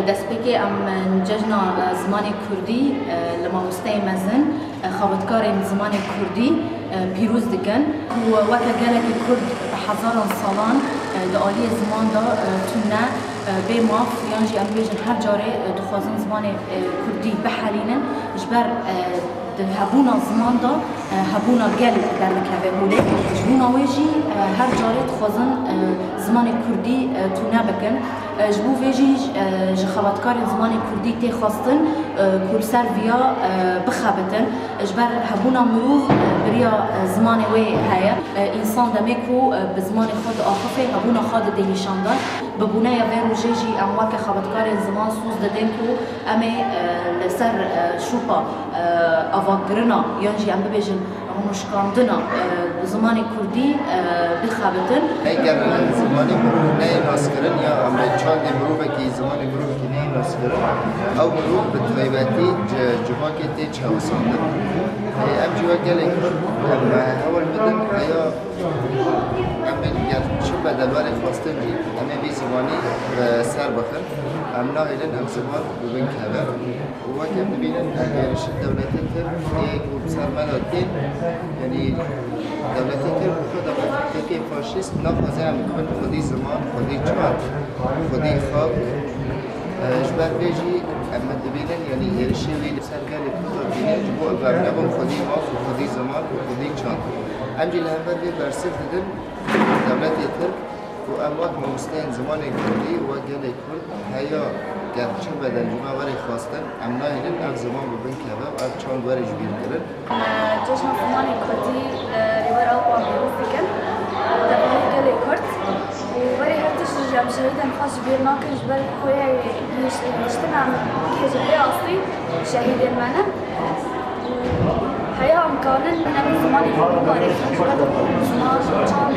دەستپێکی ئەم جەژنا زمانی کوردی لە مامۆستای مەزن خاوەتکارên زمانی کوردی پیرۆز dikin و وەکە gelekî Kurd bi hezaran salan di aliyê ziman da tune bê maf yan jî em bêjin her carê dixwazin zimanê Kurdî bihelînin ji ber di hebûna ziman da hebûna gel derdikeve holê ji bûna wê jî her carê dixwazin zimanê Kurdî tune bikin ji bo vê jî ji xebatkarên zimanê Kurdî tê xwastin ku li ser viya bixebitin ji ber hebûna mirov biriya zimanê wê heye însan demê ku bi zimanê xwe diaxivê hebûna xwe didênîşandan bi bûneya vê rojê jî em weke xebatkarên ziman sûz didin ku em ê li ser şûpa avagirina yan jî em bibêjin rûnişkandina zimanê Kurdî bixebitin. Eger zimanê mirov neyê naskirin ya em çandê mirovekî zimanê mirovekî neyê naskirin ew mirov bi taybetî civakê tê çawesandin. Em cî wek gelek em hewil bidin heya em ger çi bedelwarê xwastin jî em ê vî zimanî bi ser bixin em nahêlin em ziman bibin keve û wek em dibînin êrişin dewletê Tirk tê ku bi ser me da tên yanî devletê Tirk xwe devleteke faşîst naxwaze em bibin xwedî ziman, xwedî çand, xwedî xak ji ber vê jî em dibînin yanî êrişê wî li ser gelê Kurd bînin ji bo ev nebin xwedî maf û xwedî ziman û xwedî çand. Em jî li hember vê bersiv didin devletê Tirk û em wek mamosteyên zimanê Kurdî û wek gelê Kurd heya ger çi bedel ji me werê xwastin em nahêlin ev ziman bibin keve û ev çand werê ji bîr kirin. جشن زمانی کردی ریور آوا پیروز دیگر دبیری گلی کرد و ولی هر تشت جام شهیدن خاص بیر ناکن جبر خویه نشتن که جبری اصلی شهید منه حیا امکانن من زمانی کردی کاری زمان چند